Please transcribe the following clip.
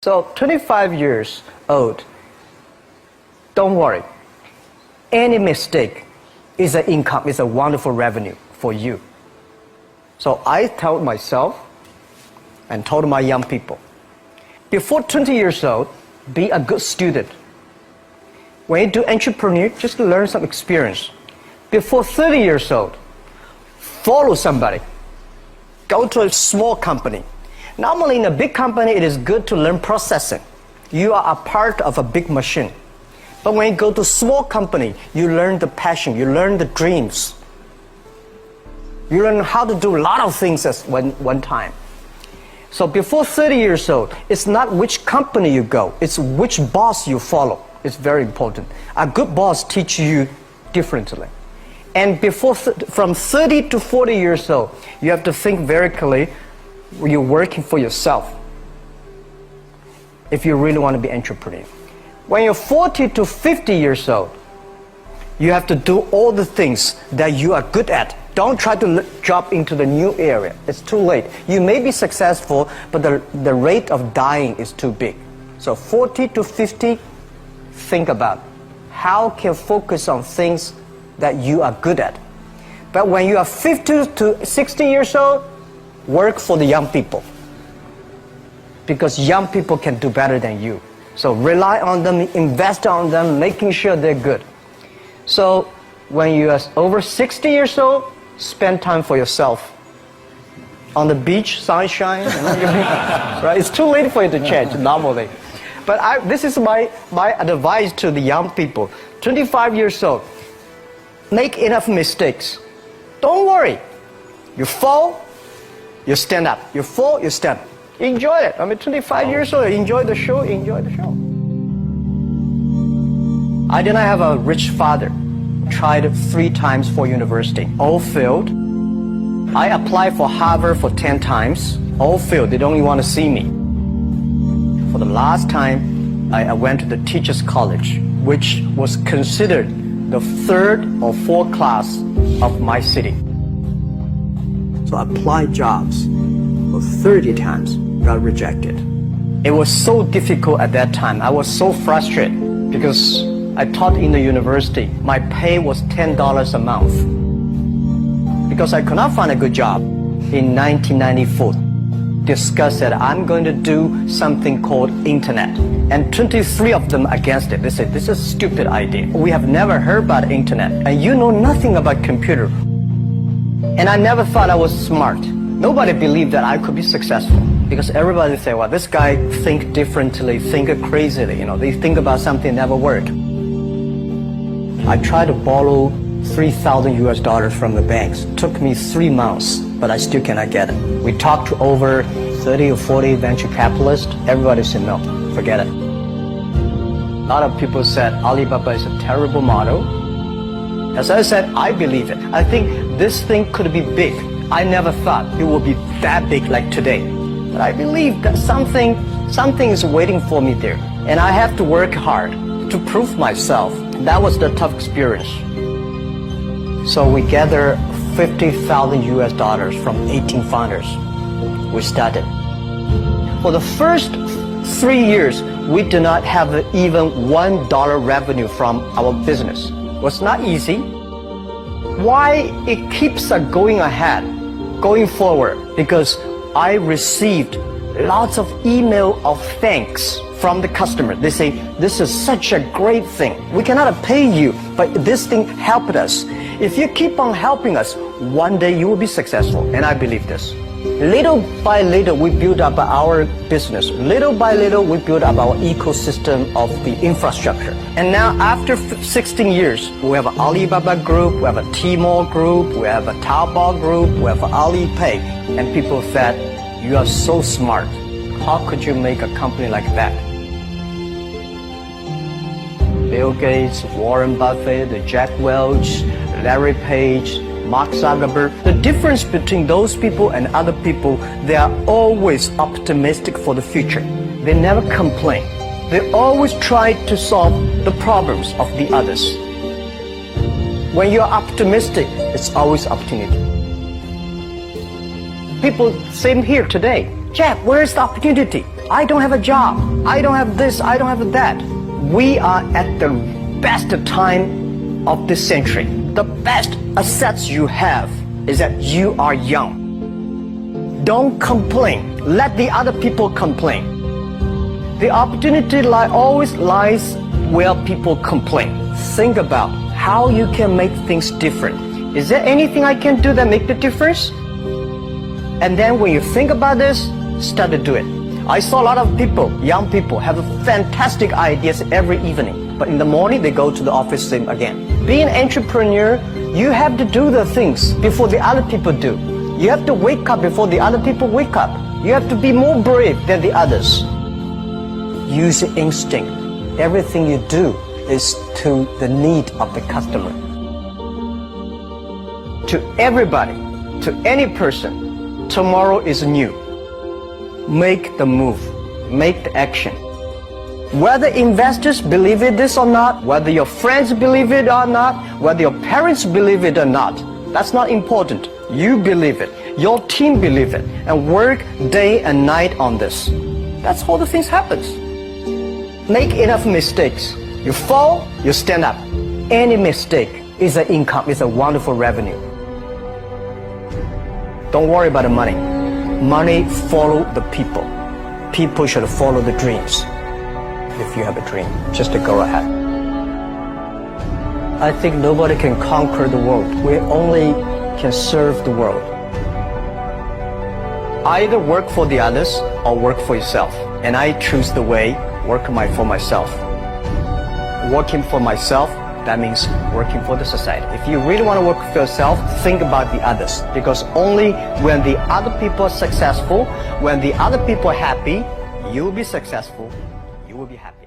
So 25 years old, don't worry. Any mistake is an income, is a wonderful revenue for you. So I told myself and told my young people, before 20 years old, be a good student. When you do entrepreneur, just learn some experience. Before 30 years old, follow somebody. Go to a small company. Normally in a big company, it is good to learn processing. You are a part of a big machine. But when you go to a small company, you learn the passion, you learn the dreams. You learn how to do a lot of things at one time. So before 30 years old, it's not which company you go, it's which boss you follow. It's very important. A good boss teaches you differently. And from 30 to 40 years old, you have to think very clearly, you're working for yourself if you really want to be an entrepreneur. When you're 40 to 50 years old, you have to do all the things that you are good at. Don't try to jump into the new area. It's too late. You may be successful, but the rate of dying is too big. So 40 to 50, think about how can you focus on things that you are good at. But when you are 50 to 60 years old, work for the young people, because young people can do better than you. So rely on them, invest on them, making sure they're good. So when you are over 60 years old, spend time for yourself. On the beach, sunshine, right? It's too late for you to change normally. But this is my advice to the young people. 25 years old, make enough mistakes. Don't worry. You fall, you stand up. You fall, you stand up. Enjoy it. 25 years old, enjoy the show, enjoy the show. I did not have a rich father. Tried 3 times for university, all failed. I applied for Harvard for 10 times, all failed. They don't even want to see me. For the last time, I went to the teachers' college, which was considered the 3rd or 4th class of my city. So I applied jobs for 30 times, got rejected. It was so difficult at that time. I was so frustrated because I taught in the university. My pay was $10 a month. Because I could not find a good job in 1994. Discussed that I'm going to do something called internet. And 23 of them against it. They said, this is a stupid idea. We have never heard about internet. And you know nothing about computer. And I never thought I was smart. Nobody believed that I could be successful. Because everybody say, well, this guy think differently, think crazily. They think about something never work. I tried to borrow $3,000 from the banks. Took me 3 months, but I still cannot get it. We talked to over 30 or 40 venture capitalists. Everybody said, no, forget it. A lot of people said Alibaba is a terrible model. As I said, I believe it. I think this thing could be big. I never thought it would be that big like today. But I believe that something is waiting for me there. And I have to work hard to prove myself. That was the tough experience. So we gathered $50,000 from 18 founders. We started. For the first 3 years, we did not have even $1 revenue from our business. It was not easy. Why it keeps going ahead, going forward? Because I received lots of email of thanks from the customer. They say, this is such a great thing. We cannot pay you, but this thing helped us. If you keep on helping us, one day you will be successful. And I believe this. Little by little, we build up our business. Little by little, we build up our ecosystem of the infrastructure. And now, after 16 years, we have an Alibaba group, we have a Tmall group, we have a Taobao group, we have Alipay. And people said, you are so smart. How could you make a company like that? Bill Gates, Warren Buffett, Jack Welch, Larry Page, Mark Zuckerberg. The difference between those people and other people, they are always optimistic for the future. They never complain. They always try to solve the problems of the others. When you're optimistic, it's always opportunity. People, same here today. Jack, where's the opportunity? I don't have a job. I don't have this. I don't have that. We are at the best time of this century. The best assets you have is that you are young. Don't complain. Let the other people complain. The opportunity always lies where people complain. Think about how you can make things different. Is there anything I can do that make the difference? And then when you think about this, start to do it. I saw a lot of people, young people, have fantastic ideas every evening. But in the morning, they go to the office same again. Being an entrepreneur, you have to do the things before the other people do. You have to wake up before the other people wake up. You have to be more brave than the others. Use your instinct. Everything you do is to the need of the customer. To everybody, to any person, tomorrow is new. Make the move. Make the action. Whether investors believe it this or not, whether your friends believe it or not, whether your parents believe it or not, that's not important. You believe it. Your team believe it. And work day and night on this. That's how the things happens. Make enough mistakes. You fall, you stand up. Any mistake is an income, is a wonderful revenue. Don't worry about the money. Money follow the people. People should follow the dreams. If you have a dream, just to go ahead. I think nobody can conquer the world. We only can serve the world. Either work for the others or work for yourself. And I choose the way, work for myself. Working for myself, that means working for the society. If you really want to work for yourself, think about the others. Because only when the other people are successful, when the other people are happy, you will be successful, you will be happy.